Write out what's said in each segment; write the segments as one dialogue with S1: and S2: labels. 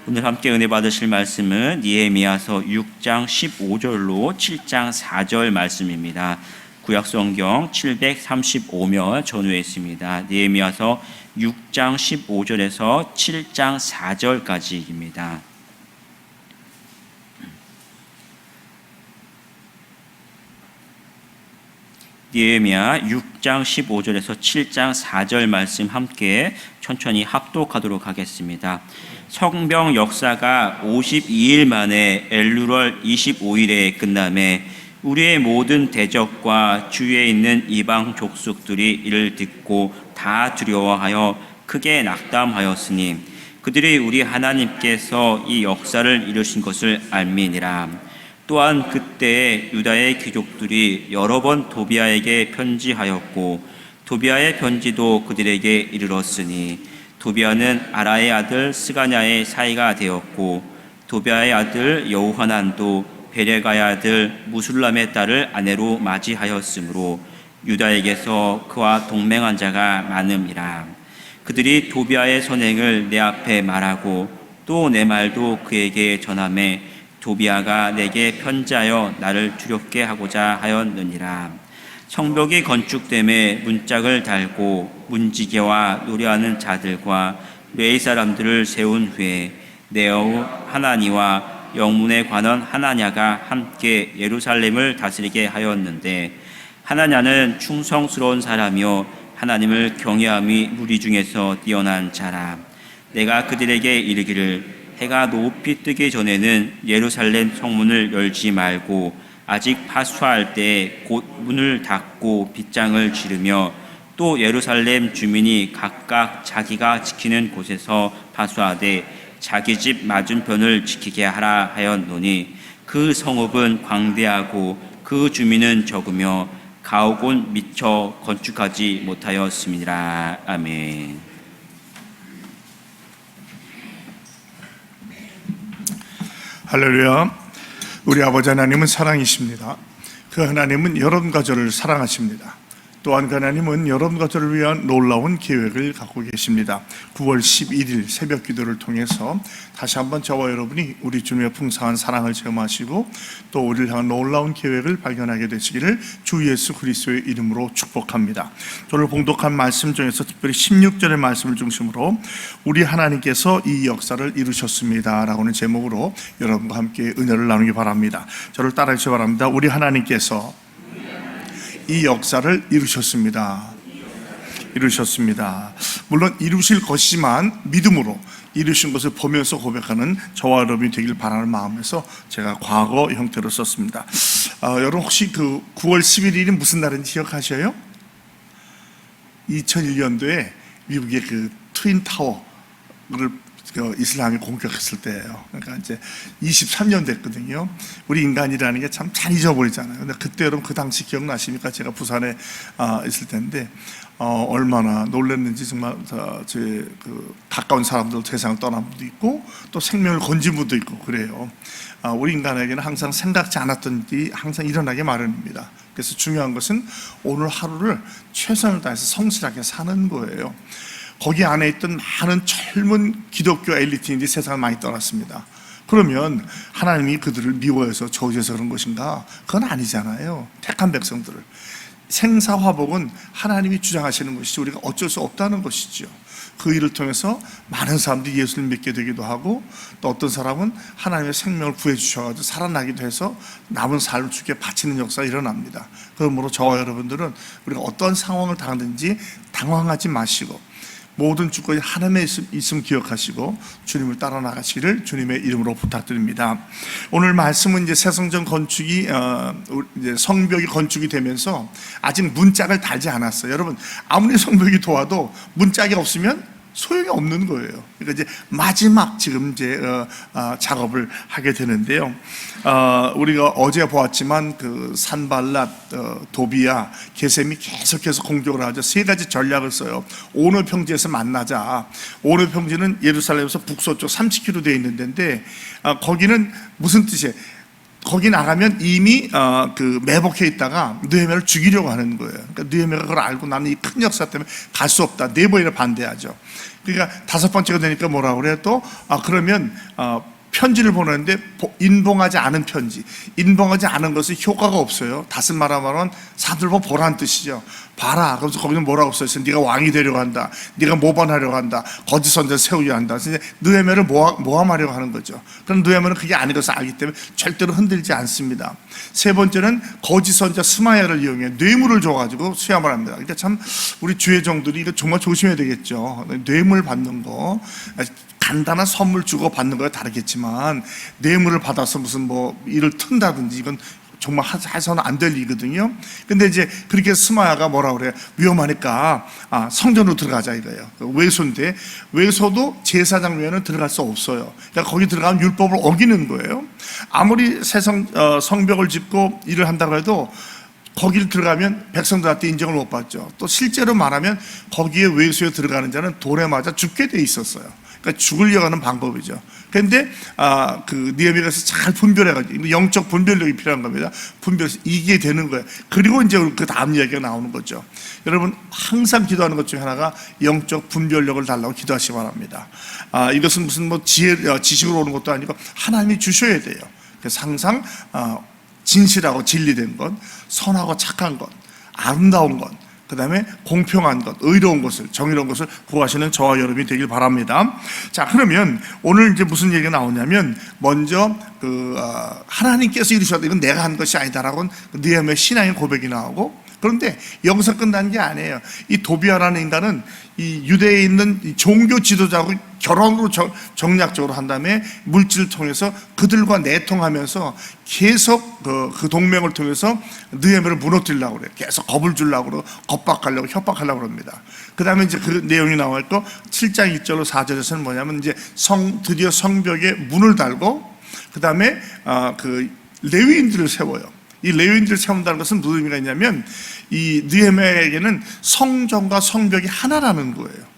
S1: 오늘 함께 은혜 받으실 말씀은 니에미야서 6장 15절로 7장 4절 말씀입니다. 구약성경 735면 전후에 있습니다. 니에미야서 6장 15절에서 7장 4절까지입니다. 니에미야 6장 15절에서 7장 4절 말씀 함께 천천히 합독하도록 하겠습니다. 성병 역사가 52일 만에 엘루월 25일에 끝남에 우리의 모든 대적과 주위에 있는 이방 족속들이 이를 듣고 다 두려워하여 크게 낙담하였으니 그들이 우리 하나님께서 이 역사를 이루신 것을 알미니라. 또한 그때 유다의 귀족들이 여러 번 도비아에게 편지하였고 도비아의 편지도 그들에게 이르렀으니 도비아는 아라의 아들 스가냐의 사이가 되었고 도비아의 아들 여호하난도 베레가의 아들 무술람의 딸을 아내로 맞이하였으므로 유다에게서 그와 동맹한 자가 많음이라. 그들이 도비아의 선행을 내 앞에 말하고 또 내 말도 그에게 전하매 도비아가 내게 편지하여 나를 두렵게 하고자 하였느니라. 성벽이 건축됨에 문짝을 달고 문지기와 노래하는 자들과 뇌의 사람들을 세운 후에 네오 하나니와 영문에 관한 하나냐가 함께 예루살렘을 다스리게 하였는데 하나냐는 충성스러운 사람이요 하나님을 경외함이 무리 중에서 뛰어난 자라. 내가 그들에게 이르기를 해가 높이 뜨기 전에는 예루살렘 성문을 열지 말고 아직 파수할 때 곧 문을 닫고 빗장을 지르며 또 예루살렘 주민이 각각 자기가 지키는 곳에서 파수하되 자기 집 맞은편을 지키게 하라 하였노니 그 성읍은 광대하고 그 주민은 적으며 가옥은 미처 건축하지 못하였습니다. 아멘.
S2: 할렐루야. 우리 아버지 하나님은 사랑이십니다. 그 하나님은 여러분과 저를 사랑하십니다. 또한 그 하나님은 여러분과 저를 위한 놀라운 계획을 갖고 계십니다. 9월 11일 새벽 기도를 통해서 다시 한번 저와 여러분이 우리 주님의 풍성한 사랑을 체험하시고 또 우리를 향한 놀라운 계획을 발견하게 되시기를 주 예수 그리스도의 이름으로 축복합니다. 오늘 봉독한 말씀 중에서 특별히 16절의 말씀을 중심으로 우리 하나님께서 이 역사를 이루셨습니다 라고는 제목으로 여러분과 함께 은혜를 나누기 바랍니다. 저를 따라해 주시기 바랍니다. 우리 하나님께서 이 역사를 이루셨습니다. 물론 이루실 것이지만 믿음으로 이루신 것을 보면서 고백하는 저와 여러분이 되길 바라는 마음에서 제가 과거 형태로 썼습니다. 여러분 혹시 그 9월 11일이 무슨 날인지 기억하셔요? 2001년도에 미국의 그 트윈타워를 이슬람이 공격했을 때예요. 그러니까 이제 23년 됐거든요. 우리 인간이라는 게 참 잘 잊어버리잖아요. 근데 그때 여러분 그 당시 기억나십니까? 제가 부산에 있을 때인데 얼마나 놀랐는지 정말 제 가까운 사람들 세상을 떠난 분도 있고 또 생명을 건진 분도 있고 그래요. 우리 인간에게는 항상 생각지 않았던 일이 항상 일어나게 마련입니다. 그래서 중요한 것은 오늘 하루를 최선을 다해서 성실하게 사는 거예요. 거기 안에 있던 많은 젊은 기독교 엘리트인들이 세상을 많이 떠났습니다. 그러면 하나님이 그들을 미워해서 저주해서 그런 것인가? 그건 아니잖아요. 택한 백성들을. 생사화복은 하나님이 주장하시는 것이지 우리가 어쩔 수 없다는 것이죠. 그 일을 통해서 많은 사람들이 예수를 믿게 되기도 하고 또 어떤 사람은 하나님의 생명을 구해 주셔가지고 살아나기도 해서 남은 삶을 주께 바치는 역사가 일어납니다. 그러므로 저와 여러분들은 우리가 어떤 상황을 당하든지 당황하지 마시고 모든 주권이 하나님의 있음 기억하시고 주님을 따라 나가시기를 주님의 이름으로 부탁드립니다. 오늘 말씀은 이제 새성전 건축이 이제 성벽이 건축이 되면서 아직 문짝을 달지 않았어요. 여러분 아무리 성벽이 도와도 문짝이 없으면 소용이 없는 거예요. 그러니까 이제 마지막 지금 이제 작업을 하게 되는데요. 우리가 어제 보았지만 그 산발랏, 도비아, 게셈이 계속해서 공격을 하죠. 세 가지 전략을 써요. 오노 평지에서 만나자. 오노 평지는 예루살렘에서 북서쪽 30km 되어 있는 데인데 거기는 무슨 뜻이에요? 거기 나가면 이미 그 매복해 있다가 느헤미야를 죽이려고 하는 거예요. 그러니까 느헤미야가 그걸 알고 나는 이 큰 역사 때문에 갈 수 없다. 네 번이나 반대하죠. 그러니까 다섯 번째가 되니까 뭐라고 그래요? 또 그러면 편지를 보내는데 인봉하지 않은 편지, 인봉하지 않은 것은 효과가 없어요. 다시 말하면 사들 보라는 뜻이죠. 봐라. 그래서 거기는 뭐라고 써있어요? 네가 왕이 되려고 한다. 네가 모반하려고 한다. 거짓 선자 세우려 한다. 그래서 느헤미야를 모함하려고 하는 거죠. 그럼 느헤미야는 그게 아닌 것을 알기 때문에 절대로 흔들지 않습니다. 세 번째는 거짓 선자 스마야를 이용해 뇌물을 줘가지고 수양을 합니다. 그러니까 참 우리 주의종들이 이거 정말 조심해야 되겠죠. 뇌물 받는 거. 간단한 선물 주고 받는 거야 다르겠지만 뇌물을 받아서 무슨 뭐 일을 튼다든지 이건 정말 해서는 안 될 일이거든요. 근데 이제 그렇게 스마야가 뭐라 그래요? 위험하니까 성전으로 들어가자 이거예요. 외소인데 외소도 제사장 외에는 들어갈 수 없어요. 그러니까 거기 들어가면 율법을 어기는 거예요. 아무리 성벽을 짓고 일을 한다고 해도 거기를 들어가면 백성들한테 인정을 못 받죠. 또 실제로 말하면 거기에 외소에 들어가는 자는 돌에 맞아 죽게 돼 있었어요. 그러니까 죽으려고 하는 방법이죠. 그런데 그 느헤미야가 잘 분별해가지고 영적 분별력이 필요한 겁니다. 분별해서 이게 되는 거예요. 그리고 이제 그 다음 이야기가 나오는 거죠. 여러분 항상 기도하는 것 중에 하나가 영적 분별력을 달라고 기도하시기 바랍니다. 이것은 무슨 뭐 지식으로 오는 것도 아니고 하나님이 주셔야 돼요. 그래서 항상 진실하고 진리된 것, 선하고 착한 것, 아름다운 것, 그 다음에 공평한 것, 의로운 것을, 정의로운 것을 구하시는 저와 여러분이 되길 바랍니다. 자, 그러면 오늘 이제 무슨 얘기가 나오냐면, 먼저 하나님께서 이루셨다. 이건 내가 한 것이 아니다라고 느헤미야 신앙의 고백이 나오고, 그런데 여기서 끝난 게 아니에요. 이 도비아라는 인간은 이 유대에 있는 이 종교 지도자하고 결혼으로 정략적으로 한 다음에 물질을 통해서 그들과 내통하면서 계속 그 동맹을 통해서 느헤미야를 무너뜨리려고 그래요. 계속 겁을 주려고 그러고 겁박하려고 협박하려고 합니다. 그 다음에 이제 그 내용이 나와 있고 7장 1절로 4절에서는 뭐냐면 이제 드디어 성벽에 문을 달고 그 다음에 그 레위인들을 세워요. 이 레위인들을 세운다는 것은 무슨 의미가 있냐면 이 느헤미야에게는 성전과 성벽이 하나라는 거예요.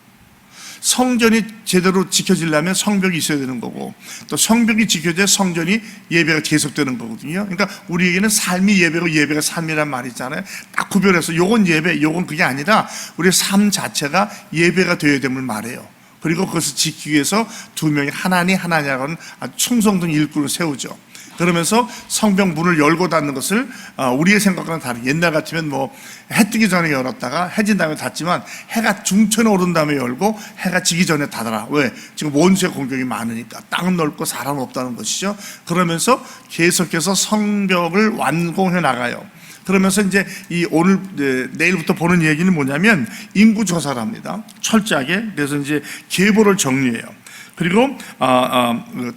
S2: 성전이 제대로 지켜지려면 성벽이 있어야 되는 거고 또 성벽이 지켜져야 성전이 예배가 계속되는 거거든요. 그러니까 우리에게는 삶이 예배고 예배가 삶이란 말이 있잖아요. 딱 구별해서 요건 예배, 요건 그게 아니라 우리의 삶 자체가 예배가 되어야 됨을 말해요. 그리고 그것을 지키기 위해서 두 명이 하나냐고 하는 아주 충성된 일꾼을 세우죠. 그러면서 성벽 문을 열고 닫는 것을 우리의 생각과는 다르게 옛날 같으면 뭐 해 뜨기 전에 열었다가 해진 다음에 닫지만 해가 중천에 오른 다음에 열고 해가 지기 전에 닫아라. 왜? 지금 원수의 공격이 많으니까 땅은 넓고 사람은 없다는 것이죠. 그러면서 계속해서 성벽을 완공해 나가요. 그러면서 이제 이 오늘 내일부터 보는 얘기는 뭐냐면 인구 조사를 합니다. 철저하게. 그래서 이제 계보를 정리해요. 그리고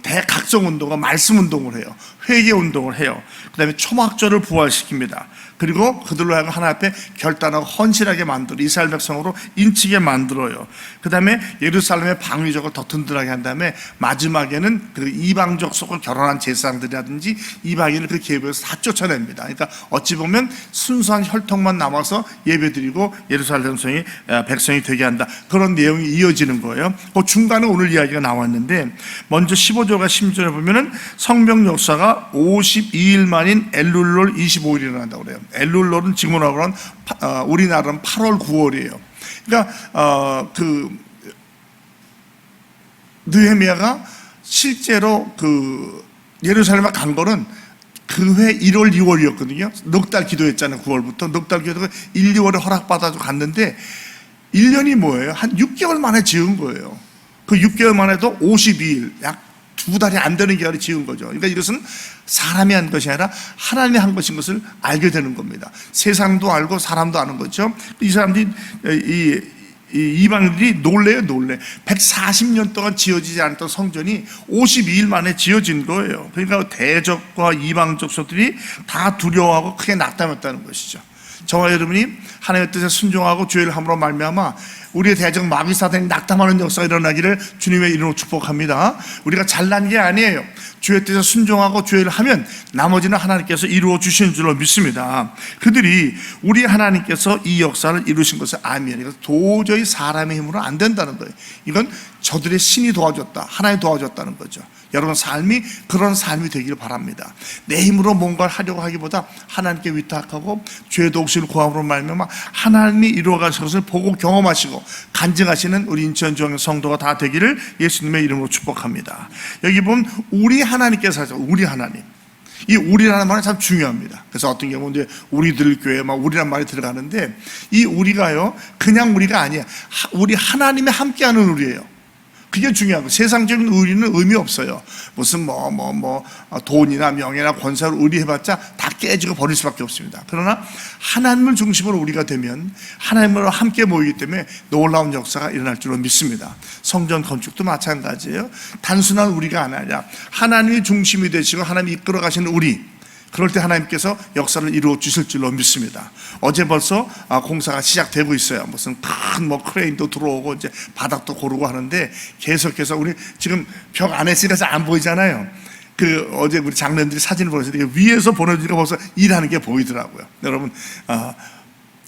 S2: 대각성 운동과 말씀 운동을 해요. 회개 운동을 해요. 그 다음에 초막절을 부활시킵니다. 그리고 그들로 하여금 하나님 앞에 결단하고 헌신하게 만들어 이스라엘 백성으로 인치게 만들어요. 그 다음에 예루살렘의 방위적을 더 든든하게 한 다음에 마지막에는 그 이방족 속을 결혼한 제사장들이라든지 이방인을 그 계보에서 다 쫓아냅니다. 그러니까 어찌 보면 순수한 혈통만 남아서 예배드리고 예루살렘 백성이 되게 한다. 그런 내용이 이어지는 거예요. 그 중간에 오늘 이야기가 나왔는데 먼저 15절과 16절에 보면은 성벽 역사가 52일 만인 엘룰롤 25일이 일어난다고 그래요. 엘룰롤은 지금으로 하면 우리나라는 8월 9월이에요. 그러니까 그 느헤미야가 실제로 그 예루살렘에 간 거는 그 해 1월, 2월이었거든요. 넉 달 기도했잖아요. 9월부터 넉 달 기도가 1, 2월에 허락받아서 갔는데 1년이 뭐예요? 한 6개월 만에 지은 거예요. 그 6개월 만에도 52일, 약 2달이 안 되는 기간에 지은 거죠. 그러니까 이것은 사람이 한 것이 아니라 하나님이 한 것인 것을 알게 되는 겁니다. 세상도 알고 사람도 아는 거죠. 이 사람들이 이방인들이 놀래. 140년 동안 지어지지 않았던 성전이 52일 만에 지어진 거예요. 그러니까 대적과 이방 족속들이 다 두려워하고 크게 낙담했다는 것이죠. 저와 여러분이 하나님의 뜻에 순종하고 주의를 함으로 말미암아 우리의 대적 마귀 사단이 낙담하는 역사가 일어나기를 주님의 이름으로 축복합니다. 우리가 잘난 게 아니에요. 주의 뜻에 순종하고 주의 일을 하면 나머지는 하나님께서 이루어 주시는 줄로 믿습니다. 그들이 우리 하나님께서 이 역사를 이루신 것을 아멘. 도저히 사람의 힘으로 안 된다는 거예요. 이건 저들의 신이 도와줬다, 하나님 도와줬다는 거죠. 여러분 삶이 그런 삶이 되기를 바랍니다. 내 힘으로 뭔가를 하려고 하기보다 하나님께 위탁하고 죄의 독신을 구함으로 말미암아 하나님이 이루어가신 것을 보고 경험하시고 간증하시는 우리 인천중앙 성도가 다 되기를 예수님의 이름으로 축복합니다. 여기 보면 우리 하나님께서 하죠. 우리 하나님. 이 우리라는 말은 참 중요합니다. 그래서 어떤 경우는 이제 우리들 교회 막 우리란 말이 들어가는데 이 우리가요 그냥 우리가 아니에요. 우리 하나님이 함께하는 우리예요. 그게 중요하고 세상적인 의리는 의미 없어요. 무슨 돈이나 명예나 권세를 의리해봤자 다 깨지고 버릴 수밖에 없습니다. 그러나 하나님을 중심으로 우리가 되면 하나님으로 함께 모이기 때문에 놀라운 역사가 일어날 줄로 믿습니다. 성전 건축도 마찬가지예요. 단순한 우리가 아니라 하나님이 중심이 되시고 하나님이 이끌어 가시는 우리, 그럴 때 하나님께서 역사를 이루어 주실 줄로 믿습니다. 어제 벌써 공사가 시작되고 있어요. 무슨 큰 크레인도 들어오고 이제 바닥도 고르고 하는데 계속해서 우리 지금 벽 안에 있으니까 안 보이잖아요. 어제 우리 장로님들이 사진을 보내주는데 위에서 보내주니까 벌써 일하는 게 보이더라고요. 여러분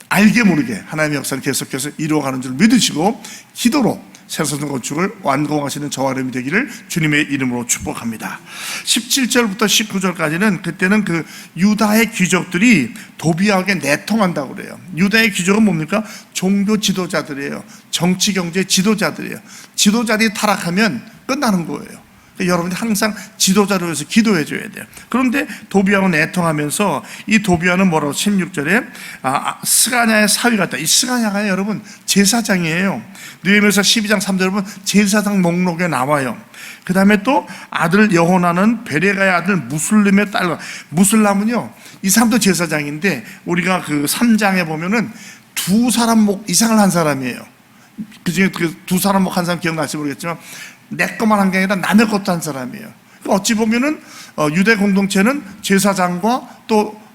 S2: 알게 모르게 하나님의 역사를 계속해서 이루어가는 줄 믿으시고 기도로 새로운 건축을 완공하시는 저와 여러분이 되기를 주님의 이름으로 축복합니다. 17절부터 19절까지는 그때는 그 유다의 귀족들이 도비아에게 내통한다고 그래요. 유다의 귀족은 뭡니까? 종교 지도자들이에요. 정치 경제 지도자들이에요. 지도자들이 타락하면 끝나는 거예요. 여러분이 항상 지도자를 위해서 기도해 줘야 돼요. 그런데 도비아와 내통하면서 이 도비아는 뭐라고 16절에 스가냐의 사위 같다. 이 스가냐가 여러분 제사장이에요. 느헤미야서 12장 3절에 보면 제사장 목록에 나와요. 그 다음에 또 아들 여호나는 베레가의 아들 무슬림의 딸. 무슬람은요 이 사람도 제사장인데 우리가 그 3장에 보면은 두 사람 목 이상을 한 사람이에요. 그중에 그 두 사람 목 한 사람 기억나실지 모르겠지만 내 것만 한 게 아니라 남의 것도 한 사람이에요. 어찌 보면은 유대 공동체는 제사장과 또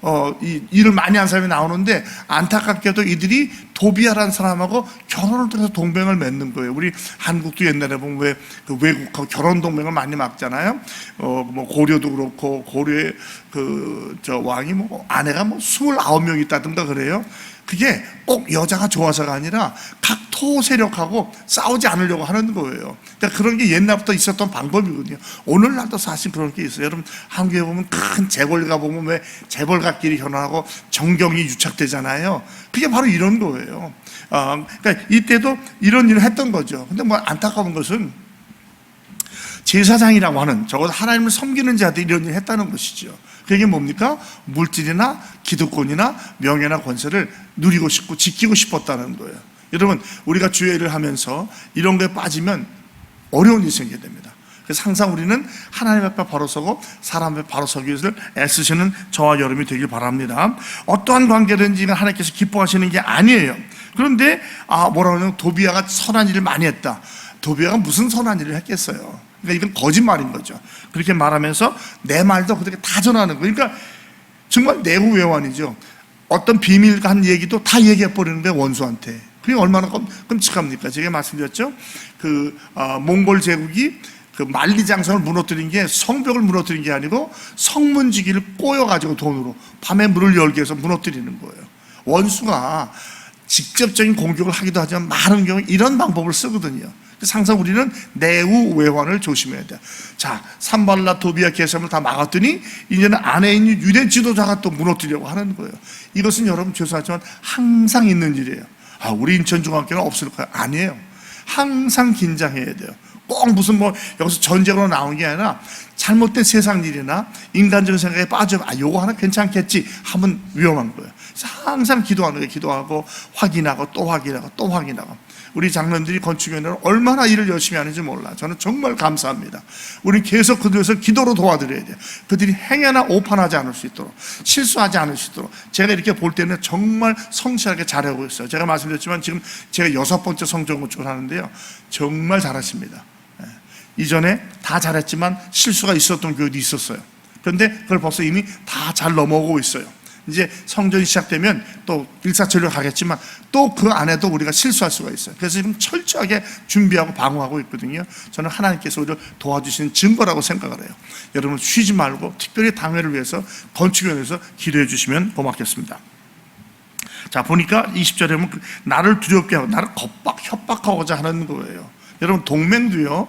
S2: 이 일을 많이 한 사람이 나오는데 안타깝게도 이들이 도비아라는 사람하고 결혼을 통해서 동맹을 맺는 거예요. 우리 한국도 옛날에 보면 왜 그 외국하고 결혼 동맹을 많이 맺잖아요. 고려도 그렇고 고려의 왕이 아내가 29명 있다든가 그래요. 그게 꼭 여자가 좋아서가 아니라 각 토 세력하고 싸우지 않으려고 하는 거예요. 그러니까 그런 게 옛날부터 있었던 방법이거든요. 오늘날도 사실 그런 게 있어요. 여러분 한국에 보면 큰 재벌가 보면 왜 재벌가끼리 결혼하고 정경이 유착되잖아요. 그게 바로 이런 거예요. 그러니까 이때도 이런 일을 했던 거죠. 근데 안타까운 것은 제사장이라고 하는 적어도 하나님을 섬기는 자들이 이런 일을 했다는 것이죠. 그게 뭡니까? 물질이나 기득권이나 명예나 권세를 누리고 싶고 지키고 싶었다는 거예요. 여러분 우리가 주의 일을 하면서 이런 거에 빠지면 어려운 일이 생기게 됩니다. 그래서 항상 우리는 하나님 앞에 바로 서고 사람 앞에 바로 서기 위해서 애쓰시는 저와 여러분이 되길 바랍니다. 어떠한 관계든지 하나님께서 기뻐하시는 게 아니에요. 그런데 뭐라고 하냐면 도비아가 선한 일을 많이 했다. 도비아가 무슨 선한 일을 했겠어요. 그러니까 이건 거짓말인 거죠. 그렇게 말하면서 내 말도 그렇게 다 전하는 거예요. 그러니까 정말 내후외환이죠. 어떤 비밀한 얘기도 다 얘기해버리는 거예요, 원수한테. 그게 얼마나 끔찍합니까? 제가 말씀드렸죠. 몽골 제국이 만리장성을 무너뜨린 게 성벽을 무너뜨린 게 아니고 성문지기를 꼬여가지고 돈으로 밤에 문을 열게 해서 무너뜨리는 거예요. 원수가 직접적인 공격을 하기도 하지만 많은 경우 이런 방법을 쓰거든요. 그래서 항상 우리는 내후외환을 조심해야 돼요. 자, 산발라 도비아 게셈을 다 막았더니 이제는 안에 있는 유대 지도자가 또 무너뜨리려고 하는 거예요. 이것은 여러분 죄송하지만 항상 있는 일이에요. 우리 인천중학교는 없을 거예요. 아니에요. 항상 긴장해야 돼요. 꼭 무슨 여기서 전쟁으로 나온 게 아니라 잘못된 세상 일이나 인간적인 생각에 빠지면 요거 하나 괜찮겠지 하면 위험한 거예요. 그래서 항상 기도하는 거예요. 기도하고 확인하고 또 확인하고 또 확인하고. 우리 장로님들이 건축위원회로 얼마나 일을 열심히 하는지 몰라. 저는 정말 감사합니다. 우리 계속 그들에서 기도로 도와드려야 돼요. 그들이 행여나 오판하지 않을 수 있도록, 실수하지 않을 수 있도록. 제가 이렇게 볼 때는 정말 성실하게 잘하고 있어요. 제가 말씀드렸지만 지금 제가 6번째 성전 건축을 하는데요, 정말 잘하십니다. 이전에 다 잘했지만 실수가 있었던 교회도 있었어요. 그런데 그걸 벌써 이미 다 잘 넘어오고 있어요. 이제 성전이 시작되면 또 일사천리로 가겠지만 또 그 안에도 우리가 실수할 수가 있어요. 그래서 지금 철저하게 준비하고 방어하고 있거든요. 저는 하나님께서 우리를 도와주시는 증거라고 생각을 해요. 여러분 쉬지 말고 특별히 당회를 위해서 건축위원회에서 기도해 주시면 고맙겠습니다. 자, 보니까 20절에 보면 나를 두렵게 하고 나를 협박하고자 하는 거예요. 여러분 동맹도요,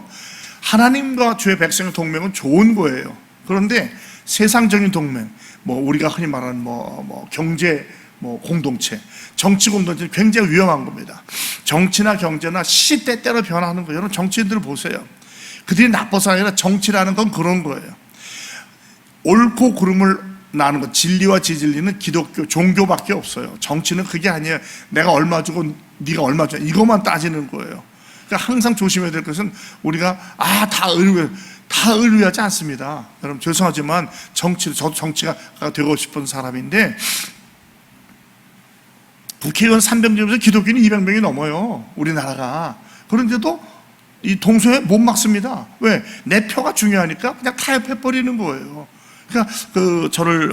S2: 하나님과 주의 백성의 동맹은 좋은 거예요. 그런데 세상적인 동맹, 뭐 우리가 흔히 말하는 경제 공동체, 정치 공동체는 굉장히 위험한 겁니다. 정치나 경제나 시시때때로 변하는 거예요. 여러분 정치인들을 보세요. 그들이 나빠서 아니라 정치라는 건 그런 거예요. 옳고 그름을 나는 것, 진리와 지진리는 기독교, 종교밖에 없어요. 정치는 그게 아니에요. 내가 얼마 주고 네가 얼마 줘, 이것만 따지는 거예요. 그러니까 항상 조심해야 될 것은 우리가 다 의뢰하지 않습니다. 여러분 죄송하지만 저도 정치가 되고 싶은 사람인데 국회의원 300명에서 기독교인이 200명이 넘어요. 우리나라가. 그런데도 이 동서에 못 막습니다. 왜? 내 표가 중요하니까 그냥 타협해버리는 거예요. 그러니까 저를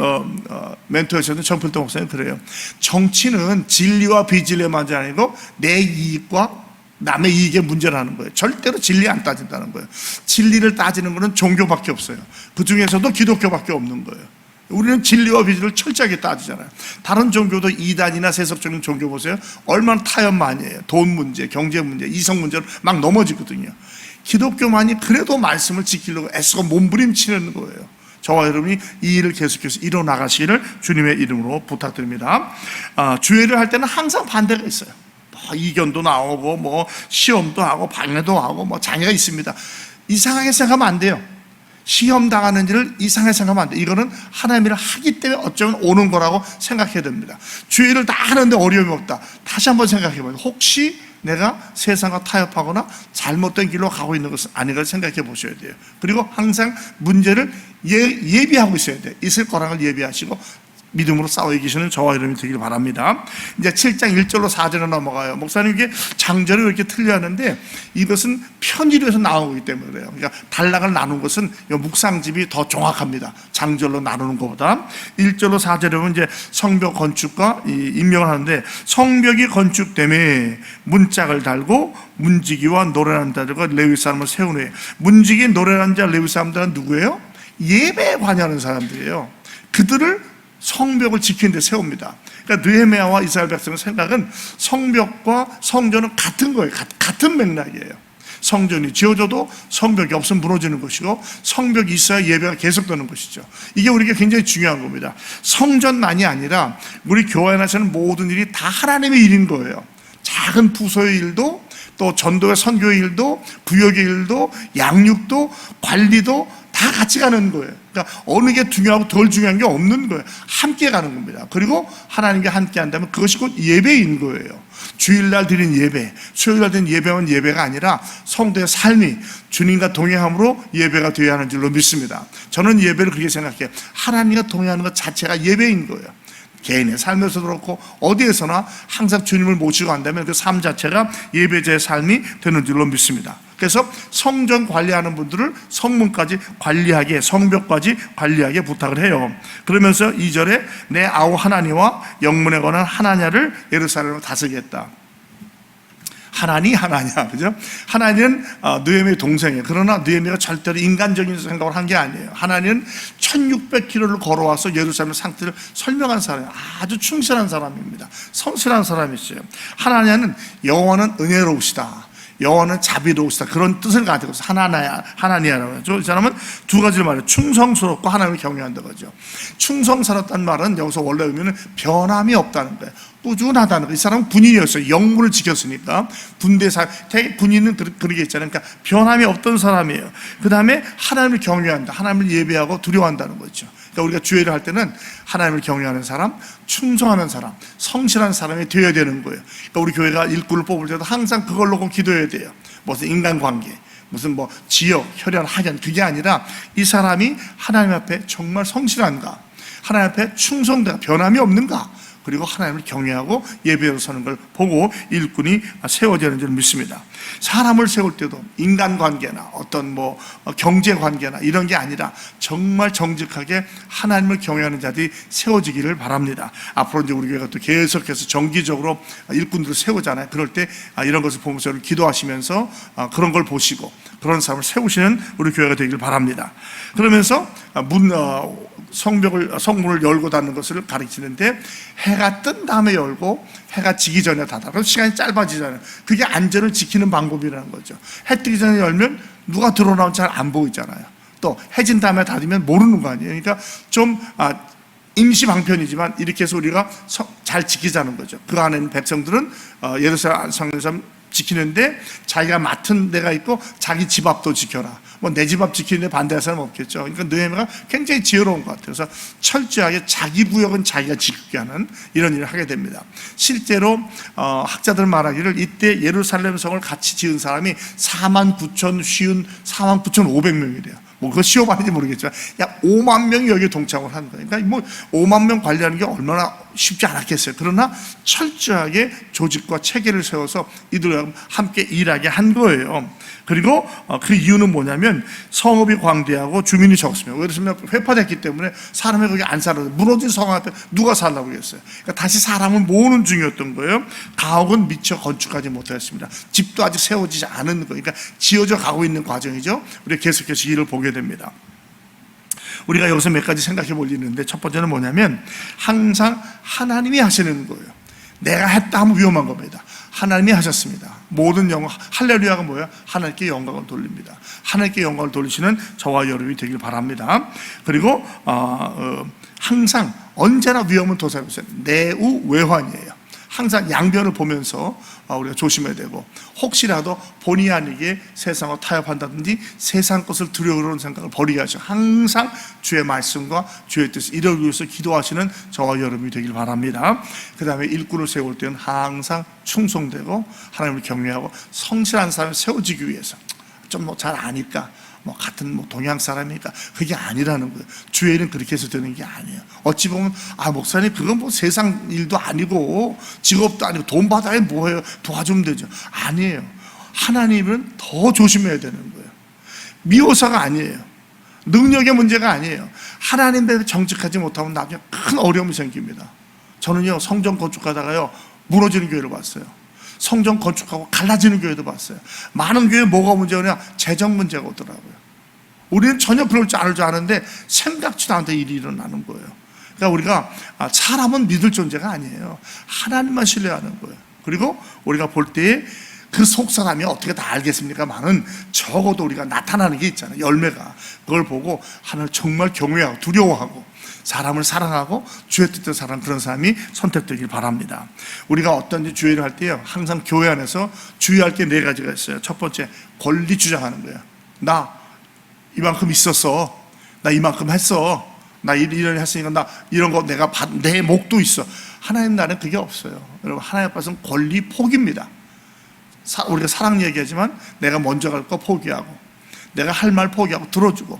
S2: 멘토하셨던 정필동 목사님 그래요. 정치는 진리와 비진리의 문제 아니고 내 이익과 남의 이익의 문제라는 거예요. 절대로 진리 안 따진다는 거예요. 진리를 따지는 것은 종교밖에 없어요. 그 중에서도 기독교밖에 없는 거예요. 우리는 진리와 비진리를 철저하게 따지잖아요. 다른 종교도 이단이나 세속적인 종교 보세요. 얼마나 타협 많이 해요. 돈 문제, 경제 문제, 이성 문제로 막 넘어지거든요. 기독교만이 그래도 말씀을 지키려고 애쓰고 몸부림치는 거예요. 저와 여러분이 이 일을 계속해서 이뤄나가시기를 주님의 이름으로 부탁드립니다. 주회를 할 때는 항상 반대가 있어요. 이견도 나오고 시험도 하고 방해도 하고 장애가 있습니다. 이상하게 생각하면 안 돼요. 시험 당하는 일을 이상하게 생각하면 안 돼요. 이거는 하나님을 하기 때문에 어쩌면 오는 거라고 생각해야 됩니다. 주의를 다 하는데 어려움이 없다. 다시 한번 생각해봐요. 혹시 내가 세상과 타협하거나 잘못된 길로 가고 있는 것은 아닌가 생각해 보셔야 돼요. 그리고 항상 문제를 예비하고 있어야 돼요. 있을 거라는 걸 예비하시고 믿음으로 싸워 이기시는 저와 여러분이 되길 바랍니다. 이제 7장 1절로 4절로 넘어가요. 목사님 이게 장절을 이렇게 틀려 하는데 이것은 편의로에서 나오기 때문에 그래요. 그러니까 단락을 나눈 것은 묵상집이 더 정확합니다. 장절로 나누는 것보다. 1절로 4절에 보면 이제 성벽 건축과 임명을 하는데 성벽이 건축됨에 문짝을 달고 문지기와 노래하는 자들과 레위 사람을 세운 후에 문지기 노래하는 자 레위 사람들은 누구예요? 예배에 관여하는 사람들이에요. 그들을 성벽을 지키는 데 세웁니다. 그러니까 느헤미야와 이스라엘 백성의 생각은 성벽과 성전은 같은 거예요. 같은 맥락이에요. 성전이 지어져도 성벽이 없으면 무너지는 것이고 성벽이 있어야 예배가 계속되는 것이죠. 이게 우리에게 굉장히 중요한 겁니다. 성전만이 아니라 우리 교회 안에서는 모든 일이 다 하나님의 일인 거예요. 작은 부서의 일도 또 전도의 선교의 일도 구역의 일도 양육도 관리도 다 같이 가는 거예요. 그러니까 어느 게 중요하고 덜 중요한 게 없는 거예요. 함께 가는 겁니다. 그리고 하나님과 함께 한다면 그것이 곧 예배인 거예요. 주일날 드린 예배, 수요일날 드린 예배는 예배가 아니라 성도의 삶이 주님과 동행함으로 예배가 되어야 하는 줄로 믿습니다. 저는 예배를 그렇게 생각해요. 하나님과 동행하는 것 자체가 예배인 거예요. 개인의 삶에서도 그렇고 어디에서나 항상 주님을 모시고 간다면 그 삶 자체가 예배자의 삶이 되는 줄로 믿습니다. 그래서 성전 관리하는 분들을 성문까지 관리하게, 성벽까지 관리하게 부탁을 해요. 그러면서 2절에 내 아우 하나니와 영문에 관한 하나냐를 예루살렘으로 다스리겠다. 하나냐, 그죠? 하나니는 느헤미야의 동생이에요. 그러나 느헤미야가 절대로 인간적인 생각을 한 게 아니에요. 하나니는 1600km를 걸어와서 예루살렘 상태를 설명한 사람이에요. 아주 충실한 사람입니다. 성실한 사람이었어요. 하나냐는 여호와는 은혜로우시다. 여호와는 자비로우시다. 그런 뜻을 가지고 하나니야라고 하죠. 이 사람은 두 가지를 말해요. 충성스럽고 하나님을 경외한다고 하죠. 충성스럽다는 말은 여기서 원래 의미는 변함이 없다는 거예요. 꾸준하다는 거예요. 이 사람은 군인이었어요. 영문을 지켰으니까. 군인은 그렇게 있잖아요. 그러니까 변함이 없던 사람이에요. 그 다음에 하나님을 경외한다. 하나님을 예배하고 두려워한다는 거죠. 그러니까 우리가 주의를 할 때는 하나님을 경외하는 사람, 충성하는 사람, 성실한 사람이 되어야 되는 거예요. 그러니까 우리 교회가 일꾼을 뽑을 때도 항상 그걸로 기도해야 돼요. 무슨 인간관계, 무슨 지역, 혈연, 학연, 그게 아니라 이 사람이 하나님 앞에 정말 성실한가, 하나님 앞에 충성되가, 변함이 없는가, 그리고 하나님을 경외하고 예배로 서는 걸 보고 일꾼이 세워지는 줄 믿습니다. 사람을 세울 때도 인간관계나 어떤 경제관계나 이런 게 아니라 정말 정직하게 하나님을 경외하는 자들이 세워지기를 바랍니다. 앞으로 이제 우리 교회가 또 계속해서 정기적으로 일꾼들을 세우잖아요. 그럴 때 이런 것을 보면서 기도하시면서 그런 걸 보시고 그런 사람을 세우시는 우리 교회가 되길 바랍니다. 그러면서 성문을 열고 닫는 것을 가르치는데, 해가 뜬 다음에 열고 해가 지기 전에 닫아. 그럼 시간이 짧아지잖아요. 그게 안전을 지키는 방법이라는 거죠. 해 뜨기 전에 열면 누가 들어오나면 잘 안 보이잖아요. 또 해진 다음에 닫으면 모르는 거 아니에요. 그러니까 좀 임시 방편이지만 이렇게 해서 우리가 잘 지키자는 거죠. 그 안에 있는 백성들은 예루살렘 성전 지키는데 자기가 맡은 데가 있고 자기 집 앞도 지켜라. 내 집 앞 지키는데 반대할 사람 없겠죠. 그러니까 느헤미야가 굉장히 지혜로운 것 같아요. 그래서 철저하게 자기 구역은 자기가 지키게 하는 이런 일을 하게 됩니다. 실제로 학자들 말하기를 이때 예루살렘 성을 같이 지은 사람이 49,500명이래요. 그거 시험 아닌지 모르겠지만 약 5만 명이 여기에 동참을 한 거예요. 그러니까 5만 명 관리하는 게 얼마나 쉽지 않았겠어요. 그러나 철저하게 조직과 체계를 세워서 이들과 함께 일하게 한 거예요. 그리고 그 이유는 뭐냐면 성읍이 광대하고 주민이 적습니다. 왜냐하면 회파됐기 때문에 사람이 거기 안 살아요. 무너진 성 앞에 누가 살라고 했어요. 그러니까 다시 사람을 모으는 중이었던 거예요. 가옥은 미처 건축하지 못했습니다. 집도 아직 세워지지 않은 거예요. 그러니까 지어져 가고 있는 과정이죠. 우리가 계속해서 일을 보게 됩니다. 우리가 여기서 몇 가지 생각해 볼 일이 있는데, 첫 번째는 뭐냐면 항상 하나님이 하시는 거예요. 내가 했다 하면 위험한 겁니다. 하나님이 하셨습니다. 모든 영광, 할렐루야가 뭐예요? 하나님께 영광을 돌립니다. 하나님께 영광을 돌리시는 저와 여러분이 되길 바랍니다. 그리고 항상 언제나 위험은 도사리면서 내우 외환이에요. 항상 양변을 보면서 우리가 조심해야 되고, 혹시라도 본의 아니게 세상과 타협한다든지 세상 것을 두려워하는 생각을 버리게 하시고 항상 주의 말씀과 주의 뜻을 이루기 위해서 기도하시는 저와 여러분이 되길 바랍니다. 그 다음에 일꾼을 세울 때는 항상 충성되고 하나님을 경외하고 성실한 사람을 세워지기 위해서, 좀 잘 아니까 같은 동양 사람이니까 그게 아니라는 거예요. 주의 일은 그렇게 해서 되는 게 아니에요. 어찌 보면 목사님 그건 세상 일도 아니고 직업도 아니고 돈 받아야 뭐해요? 도와주면 되죠. 아니에요. 하나님은 더 조심해야 되는 거예요. 미워서가 아니에요. 능력의 문제가 아니에요. 하나님 대로 정직하지 못하면 나중에 큰 어려움이 생깁니다. 저는요, 성전 건축하다가요 무너지는 교회를 봤어요. 성전 건축하고 갈라지는 교회도 봤어요. 많은 교회에 뭐가 문제냐? 재정 문제가 오더라고요. 우리는 전혀 그럴 줄 알 줄 아는데 생각지도 않던 일이 일어나는 거예요. 그러니까 우리가 사람은 믿을 존재가 아니에요. 하나님만 신뢰하는 거예요. 그리고 우리가 볼 때에 그 속 사람이 어떻게 다 알겠습니까만은 적어도 우리가 나타나는 게 있잖아요. 열매가. 그걸 보고 하나님을 정말 경외하고 두려워하고 사람을 사랑하고 주의 뜻대로 사랑하는 그런 사람이 선택되길 바랍니다. 우리가 어떤 주의를 할 때요, 항상 교회 안에서 주의할 게 4가지가 있어요. 첫 번째, 권리 주장하는 거예요. 나 이만큼 있었어. 나 이만큼 했어. 나 이런 했으니까 나 이런 거 내가 내 목도 있어. 하나님 나라는 그게 없어요. 여러분, 하나님 앞에서는 권리 포기입니다. 우리가 사랑 얘기하지만 내가 먼저 갈 거 포기하고 내가 할 말 포기하고 들어주고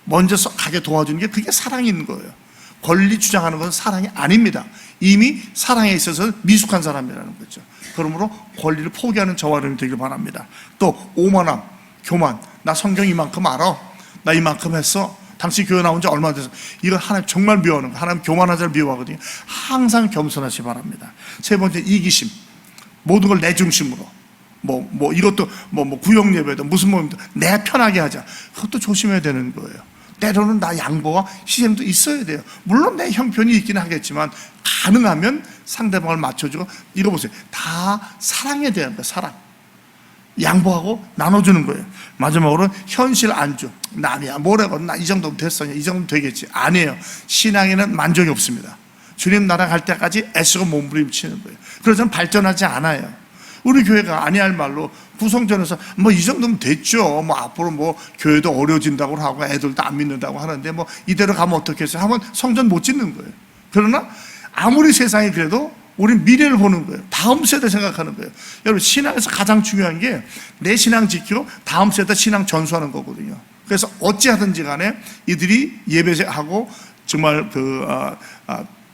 S2: 먼저 가게 도와주는 게 그게 사랑인 거예요. 권리 주장하는 것은 사랑이 아닙니다. 이미 사랑에 있어서 미숙한 사람이라는 거죠. 그러므로 권리를 포기하는 저와 여러분이 되길 바랍니다. 또 오만함, 교만, 나 성경 이만큼 알아, 나 이만큼 했어, 당신 교회 나온 지 얼마 돼서, 이건 하나님 정말 미워하는 거예요. 하나님 교만한 자를 미워하거든요. 항상 겸손하시기 바랍니다. 세 번째, 이기심, 모든 걸 내 중심으로 이것도 구역 예배도 무슨 모임도 내 편하게 하자. 그것도 조심해야 되는 거예요. 때로는 나 양보와 희생도 있어야 돼요. 물론 내 형편이 있긴 하겠지만 가능하면 상대방을 맞춰주고, 이거 보세요. 다 사랑에 대한 거예요. 사랑. 양보하고 나눠주는 거예요. 마지막으로 현실 안주. 남이야 뭐라고, 나 이 정도면 됐어, 이 정도면 되겠지. 아니에요. 신앙에는 만족이 없습니다. 주님 나라 갈 때까지 애쓰고 몸부림치는 거예요. 그래서 발전하지 않아요. 우리 교회가 아니할 말로 구성전에서 이 정도면 됐죠. 앞으로 교회도 어려워진다고 하고 애들도 안 믿는다고 하는데 이대로 가면 어떻겠어요? 하면 성전 못 짓는 거예요. 그러나 아무리 세상이 그래도 우린 미래를 보는 거예요. 다음 세대 생각하는 거예요. 여러분, 신앙에서 가장 중요한 게 내 신앙 지키고 다음 세대 신앙 전수하는 거거든요. 그래서 어찌하든지 간에 이들이 예배하고 정말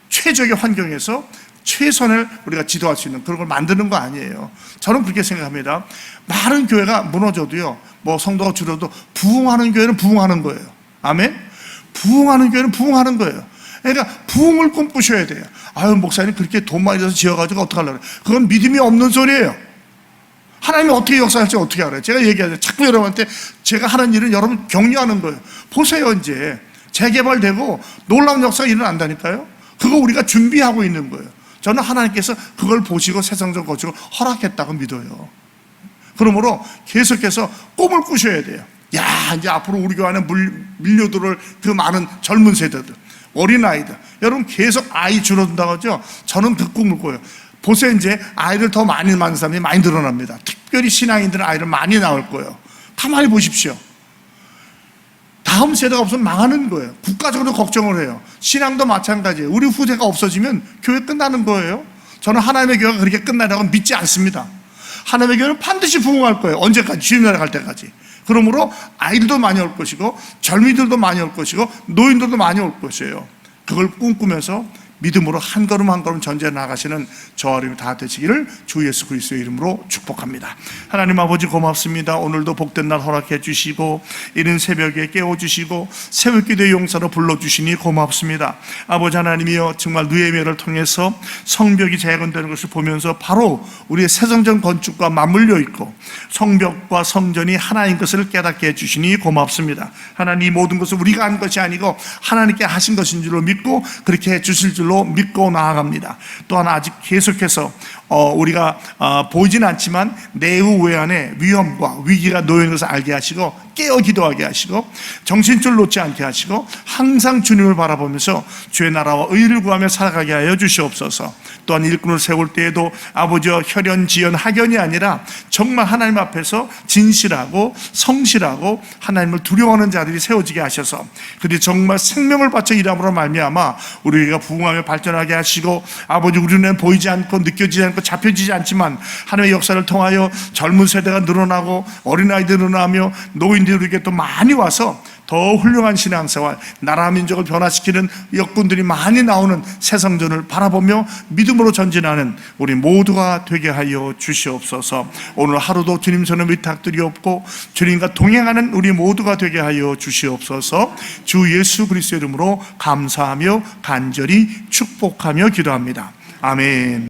S2: 최적의 환경에서 최선을 우리가 지도할 수 있는 그런 걸 만드는 거 아니에요. 저는 그렇게 생각합니다. 많은 교회가 무너져도요, 뭐 성도가 줄어도 부흥하는 교회는 부흥하는 거예요. 아멘? 부흥하는 교회는 부흥하는 거예요. 그러니까 부흥을 꿈꾸셔야 돼요. 아유, 목사님 그렇게 돈 많이 들여서 지어가지고 어떡하려고 그래요. 그건 믿음이 없는 소리예요. 하나님이 어떻게 역사할지 어떻게 알아요? 제가 얘기하죠. 자꾸 여러분한테 제가 하는 일은 여러분 격려하는 거예요. 보세요, 이제 재개발되고 놀라운 역사가 일어난다니까요. 그거 우리가 준비하고 있는 거예요. 저는 하나님께서 그걸 보시고 세상적 거룩을 허락했다고 믿어요. 그러므로 계속해서 꿈을 꾸셔야 돼요. 야, 이제 앞으로 우리 교회 안에 밀려들을 그 많은 젊은 세대들, 어린아이들, 여러분 계속 아이 줄어든다고 하죠. 저는 그 꿈을 꿔요. 보세요, 이제 아이를 더 많이 낳는 사람이 많이 늘어납니다. 특별히 신앙인들은 아이를 많이 낳을 거예요. 가만히 보십시오. 다음 세대가 없으면 망하는 거예요. 국가적으로 걱정을 해요. 신앙도 마찬가지예요. 우리 후대가 없어지면 교회 끝나는 거예요. 저는 하나님의 교회가 그렇게 끝나라고 믿지 않습니다. 하나님의 교회는 반드시 부흥할 거예요. 언제까지? 주님 나라 갈 때까지. 그러므로 아이들도 많이 올 것이고 젊은이들도 많이 올 것이고 노인들도 많이 올 것이에요. 그걸 꿈꾸면서 믿음으로 한 걸음 한 걸음 전제 나가시는 저와 여러분이 다 되시기를 주 예수 그리스도의 이름으로 축복합니다. 하나님 아버지 고맙습니다. 오늘도 복된 날 허락해 주시고 이른 새벽에 깨워주시고 새벽기도의 용사로 불러주시니 고맙습니다. 아버지 하나님이여, 정말 느헤미야를 통해서 성벽이 재건되는 것을 보면서 바로 우리의 새성전 건축과 맞물려 있고 성벽과 성전이 하나인 것을 깨닫게 해주시니 고맙습니다. 하나님, 이 모든 것은 우리가 한 것이 아니고 하나님께 하신 것인 줄로 믿고 그렇게 해주실 줄로 믿고 나아갑니다. 또한 아직 계속해서 우리가 보이진 않지만 내후 외환의 위험과 위기가 놓여있는 것을 알게 하시고 깨어 기도하게 하시고 정신줄 놓지 않게 하시고 항상 주님을 바라보면서 주의 나라와 의를 구하며 살아가게 하여 주시옵소서. 또한 일꾼을 세울 때에도 아버지여 혈연, 지연, 학연이 아니라 정말 하나님 앞에서 진실하고 성실하고 하나님을 두려워하는 자들이 세워지게 하셔서 그들이 정말 생명을 바쳐 일함으로 말미암아 우리가 부흥하며 발전하게 하시고 아버지, 우리는 보이지 않고 느껴지지 않고 잡혀지지 않지만 하나님의 역사를 통하여 젊은 세대가 늘어나고 어린아이들이 늘어나며 노인들에게 또 많이 와서 더 훌륭한 신앙생활, 나라 민족을 변화시키는 역군들이 많이 나오는 새성전을 바라보며 믿음으로 전진하는 우리 모두가 되게 하여 주시옵소서. 오늘 하루도 주님 손에 위탁드리옵고 주님과 동행하는 우리 모두가 되게 하여 주시옵소서. 주 예수 그리스도의 이름으로 감사하며 간절히 축복하며 기도합니다. 아멘.